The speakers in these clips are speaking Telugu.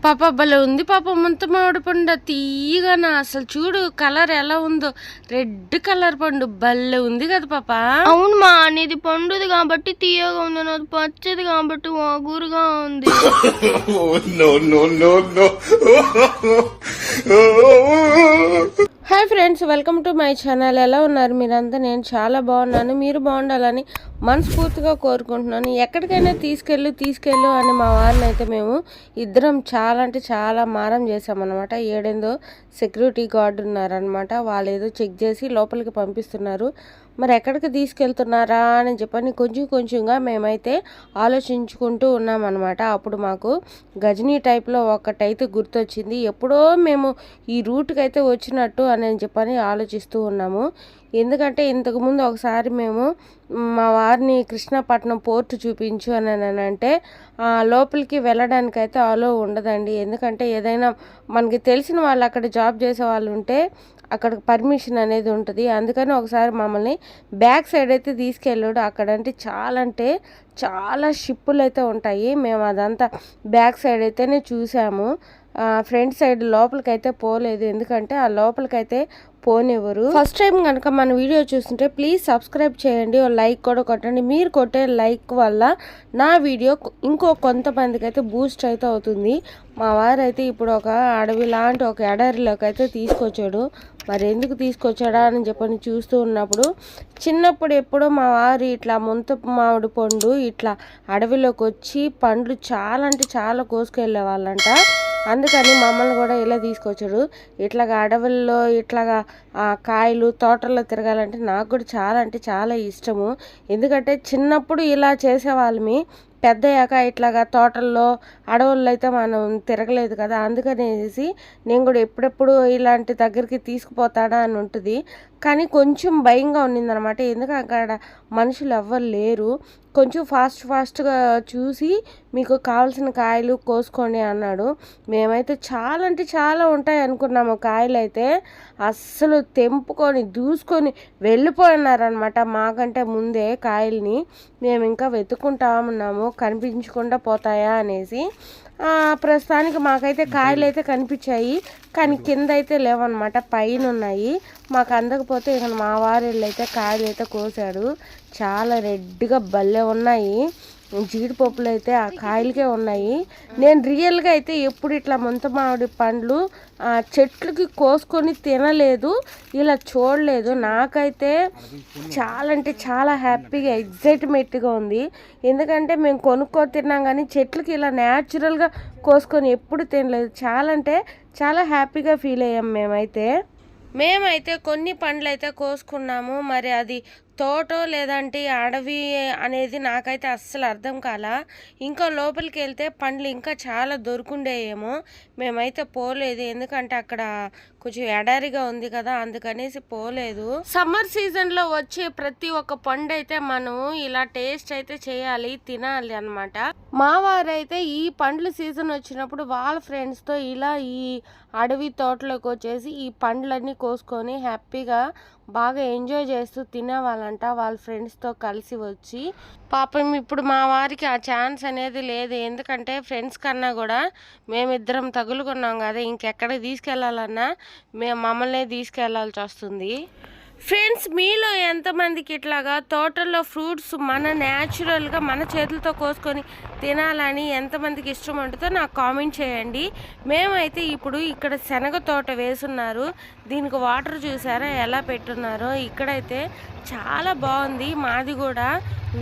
పాప భలే ఉంది పాప ముంత మామిడి పండు తీయగా అసలు చూడు కలర్ ఎలా ఉందో రెడ్ కలర్ పండు భలే ఉంది కదా పాప. అవును మా నీది పండుది కాబట్టి తీయగా ఉంది, నాది పచ్చది కాబట్టి వాగురుగా ఉంది. Hi friends, welcome to my channel. ఎలా ఉన్నారు మీరంతా? నేను చాలా బాగున్నాను. మీరు బాగుండాలని మనస్ఫూర్తిగా కోరుకుంటున్నాను. ఎక్కడికైనా తీసుకెళ్ళు అని మా వారిని అయితే మేము ఇద్దరం చాలా అంటే చాలా మారం చేసామన్నమాట. ఏడేందో సెక్యూరిటీ గార్డు ఉన్నారనమాట. వాళ్ళు ఏదో చెక్ చేసి లోపలికి పంపిస్తున్నారు. మరి ఎక్కడికి తీసుకెళ్తున్నారా అని చెప్పని కొంచెంగా మేమైతే ఆలోచించుకుంటూ ఉన్నామన్నమాట. అప్పుడు మాకు గజనీ టైప్లో ఒకటైతే గుర్తొచ్చింది. ఎప్పుడో మేము ఈ రూట్కి అయితే వచ్చినట్టు అని చెప్పని ఆలోచిస్తూ ఉన్నాము. ఎందుకంటే ఇంతకుముందు ఒకసారి మేము మా వారిని కృష్ణపట్నం పోర్టు చూపించు అని అంటే లోపలికి వెళ్ళడానికైతే అలో ఉండదండి. ఎందుకంటే ఏదైనా మనకి తెలిసిన వాళ్ళు అక్కడ జాబ్ చేసే వాళ్ళు ఉంటే అక్కడికి పర్మిషన్ అనేది ఉంటుంది. అందుకని ఒకసారి మమ్మల్ని బ్యాక్ సైడ్ అయితే తీసుకెళ్ళాడు. అక్కడంటే చాలా షిప్పులు అయితే ఉంటాయి. మేము అదంతా బ్యాక్ సైడ్ అయితేనే చూసాము. ఫ్రంట్ సైడ్ లోపలికైతే పోలేదు, ఎందుకంటే ఆ లోపలికైతే పోనివ్వరు. ఫస్ట్ టైం కనుక మన వీడియో చూస్తుంటే ప్లీజ్ సబ్స్క్రైబ్ చేయండి, లైక్ కూడా కొట్టండి. మీరు కొట్టే లైక్ వల్ల నా వీడియో ఇంకో కొంతమందికి అయితే బూస్ట్ అయితే అవుతుంది. మా వారైతే ఇప్పుడు ఒక అడవి లాంటి ఒక ఎడారిలోకి అయితే తీసుకొచ్చాడు. మరి ఎందుకు తీసుకొచ్చాడా అని చెప్పని చూస్తూ ఉన్నప్పుడు చిన్నప్పుడు ఎప్పుడో మా వారు ఇట్లా ముంత మామిడి పండు ఇట్లా అడవిలోకి వచ్చి పండ్లు చాలా అంటే చాలా కోసుకెళ్ళే వాళ్ళంట. అందుకని మమ్మల్ని కూడా ఇలా తీసుకొచ్చాడు. ఇట్లాగా అడవుల్లో ఇట్లాగా కాయలు తోటల్లో తిరగాలంటే నాకు కూడా చాలా అంటే చాలా ఇష్టము. ఎందుకంటే చిన్నప్పుడు ఇలా చేసేవాళ్ళమి, పెద్దయ్యాక ఇట్లాగా తోటల్లో అడవుల్లో అయితే మనం తిరగలేదు కదా. అందుకనేసి నేను కూడా ఎప్పుడెప్పుడు ఇలాంటి దగ్గరికి తీసుకుపోతాడా అని ఉంటుంది. కానీ కొంచెం భయంగా ఉన్నిందనమాట. ఎందుకంటే అక్కడ మనుషులు ఎవ్వరు లేరు. కొంచెం ఫాస్ట్గా చూసి మీకు కావాల్సిన కాయలు కోసుకోండి అన్నాడు. మేమైతే చాలా అంటే చాలా ఉంటాయి అనుకున్నాము. కాయలు అయితే అస్సలు తెంపుకొని దూసుకొని వెళ్ళిపోయినారనమాట మాకంటే ముందే కాయల్ని. మేము ఇంకా వెతుక్కుంటా ఉన్నాము కనిపించకుండా పోతాయా అనేసి. ప్రస్తుతానికి మాకైతే కాయలు అయితే కనిపించాయి, కానీ కింద అయితే లేవన్నమాట, పైన ఉన్నాయి. మాకు అందకపోతే ఇక మా వారి అయితే కాయలు అయితే కోసాడు. చాలా రెడ్గా భలే ఉన్నాయి. జీడిపప్పులు అయితే ఆ కాయలకే ఉన్నాయి. నేను రియల్గా అయితే ఎప్పుడు ఇట్లా ముంత మామిడి పండ్లు చెట్లకి కోసుకొని తినలేదు, ఇలా చూడలేదు. నాకైతే చాలా అంటే చాలా హ్యాపీగా ఎగ్జైట్మెంట్గా ఉంది. ఎందుకంటే మేము కొనుక్కొని తిన్నాం కానీ చెట్లకి ఇలా న్యాచురల్గా కోసుకొని ఎప్పుడు తినలేదు. చాలా అంటే చాలా హ్యాపీగా ఫీల్ అయ్యాం మేమైతే కొన్ని పండ్లు అయితే కోసుకున్నాము. మరి అది తోటో లేదంటే అడవి అనేది నాకైతే అస్సలు అర్థం కాల. ఇంకా లోపలికి వెళ్తే పండ్లు ఇంకా చాలా దొరుకుండేయేమో. మేమైతే పోలేదు, ఎందుకంటే అక్కడ కొంచెం ఎడారిగా ఉంది కదా, అందుకనేసి పోలేదు. సమ్మర్ సీజన్లో వచ్చే ప్రతి ఒక్క పండు అయితే మనం ఇలా టేస్ట్ అయితే చేయాలి, తినాలి అనమాట. మా వారైతే ఈ పండ్ల సీజన్ వచ్చినప్పుడు వాళ్ళ ఫ్రెండ్స్తో ఇలా ఈ అడవి తోటలోకి వచ్చేసి ఈ పండ్లన్నీ కోసుకొని హ్యాపీగా బాగా ఎంజాయ్ చేస్తూ తినేవాళ్ళంట వాళ్ళ ఫ్రెండ్స్తో కలిసి వచ్చి. పాపం ఇప్పుడు మా వారికి ఆ ఛాన్స్ అనేది లేదు. ఎందుకంటే ఫ్రెండ్స్ కన్నా కూడా మేమిద్దరం తగులుకున్నాం కదా, ఇంకెక్కడికి తీసుకెళ్ళాలన్నా మమ్మల్ని తీసుకెళ్లాల్సి వస్తుంది. ఫ్రెండ్స్, మీలో ఎంతమందికి ఇట్లాగా తోటల్లో ఫ్రూట్స్ మన న్యాచురల్గా మన చేతులతో కోసుకొని తినాలని ఎంతమందికి ఇష్టం ఉంటుందో నాకు కామెంట్ చేయండి. మేమైతే ఇప్పుడు ఇక్కడ శనగ తోట వేసున్నారు. దీనికి వాటర్ చూసారా ఎలా పెట్టున్నారో. ఇక్కడైతే చాలా బాగుంది. మాది కూడా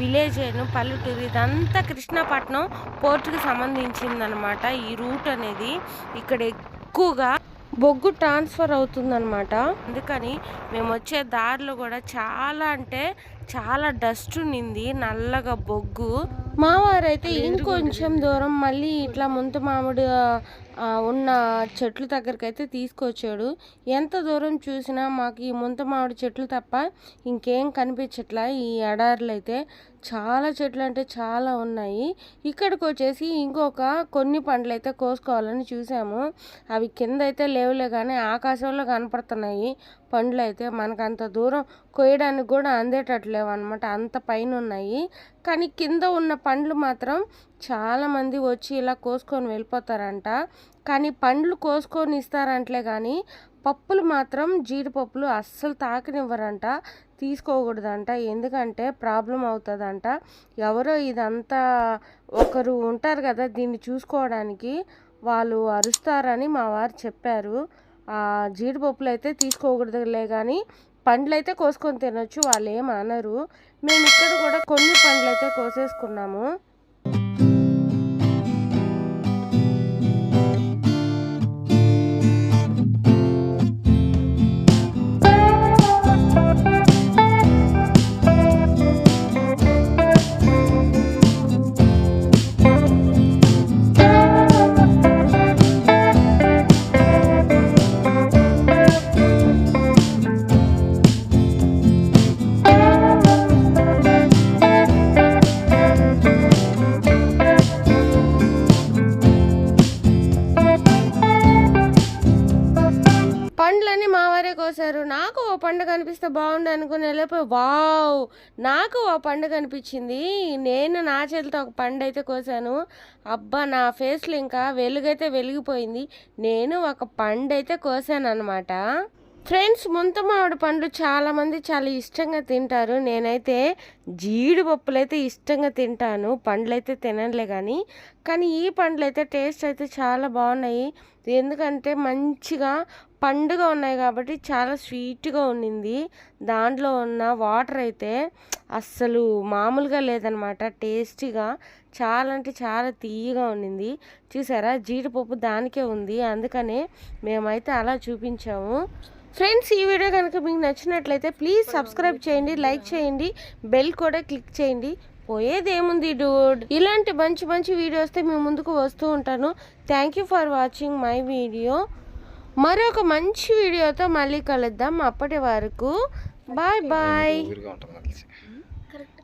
విలేజ్ పల్లెటూరు. ఇదంతా కృష్ణపట్నం పోర్టుకి సంబంధించిందనమాట ఈ రూట్ అనేది. ఇక్కడ ఎక్కువగా బొగ్గు ట్రాన్స్ఫర్ అవుతుందన్నమాట. అందుకని మేము వచ్చే దారిలో కూడా చాలా అంటే చాలా డస్ట్ ఉన్నింది, నల్లగా బొగ్గు. మా వారైతే ఇంకొంచెం దూరం మళ్ళీ ఇట్లా ముంత మామిడి ఉన్న చెట్లు దగ్గరికి అయితే తీసుకొచ్చాడు. ఎంత దూరం చూసినా మాకు ఈ ముంత మామిడి చెట్లు తప్ప ఇంకేం కనిపించట్లా. ఈ ఎడారిలో అయితే చాలా చెట్లు అంటే చాలా ఉన్నాయి. ఇక్కడికి వచ్చేసి ఇంకొక కొన్ని పండ్లు అయితే కోసుకోవాలని చూసాము. అవి కింద అయితే లేవులే కానీ ఆకాశంలో కనపడుతున్నాయి పండ్లు అయితే. మనకు అంత దూరం కోయడానికి కూడా అందేటట్లేవు అనమాట, అంత పైన ఉన్నాయి. కానీ కింద ఉన్న పండ్లు మాత్రం చాలామంది వచ్చి ఇలా కోసుకొని వెళ్ళిపోతారంట. కానీ పండ్లు కోసుకొని ఇస్తారంటలే కానీ పప్పులు మాత్రం జీడిపప్పులు అస్సలు తాకనివ్వరంట, తీసుకోకూడదంట. ఎందుకంటే ప్రాబ్లం అవుతుందంట. ఎవరో ఇదంతా ఒకరు ఉంటారు కదా దీన్ని చూసుకోవడానికి, వాళ్ళు అరుస్తారని మా వారు చెప్పారు. ఆ జీడిపప్పులు అయితే తీసుకోకూడదులే కానీ పండ్లు అయితే కోసుకొని తినొచ్చు, వాళ్ళు ఏం అనరు. మేము ఇక్కడ కూడా కొన్ని పండ్లు అయితే కోసేసుకున్నాము. పండ్లన్నీ మా వారే కోసారు. నాకు ఓ పండు కనిపిస్తే బాగుండు అనుకుని వెళ్ళిపోయి వావ్, నాకు ఓ పండు కనిపించింది. నేను నా చేతితో ఒక పండు అయితే కోసాను. అబ్బా, నా ఫేస్లో ఇంకా వెలుగైతే వెలిగిపోయింది. నేను ఒక పండు అయితే కోసాను అనమాట. ఫ్రెండ్స్, ముంత మామిడి పండ్లు చాలామంది చాలా ఇష్టంగా తింటారు. నేనైతే జీడిపప్పులు అయితే ఇష్టంగా తింటాను, పండ్లు అయితే తినలే కానీ ఈ పండ్లు అయితే టేస్ట్ అయితే చాలా బాగున్నాయి. ఎందుకంటే మంచిగా పండుగ ఉన్నాయి కాబట్టి చాలా స్వీట్గా ఉండింది. దాంట్లో ఉన్న వాటర్ అయితే అస్సలు మామూలుగా లేదనమాట, టేస్టీగా చాలా అంటే చాలా తీయగా ఉండింది. చూసారా, జీడిపప్పు దానికే ఉంది, అందుకనే మేమైతే అలా చూపించాము. ఫ్రెండ్స్, ఈ వీడియో కనుక మీకు నచ్చినట్లయితే ప్లీజ్ సబ్స్క్రైబ్ చేయండి, లైక్ చేయండి, బెల్ కూడా క్లిక్ చేయండి. పోయేదేముంది డూడ్, ఇలాంటి మంచి మంచి వీడియోస్తే మీ ముందుకు వస్తూ ఉంటాను. Thank you for watching my video. మరొక మంచి వీడియోతో మళ్ళీ కలుద్దాం. అప్పటి వరకు బాయ్ బాయ్.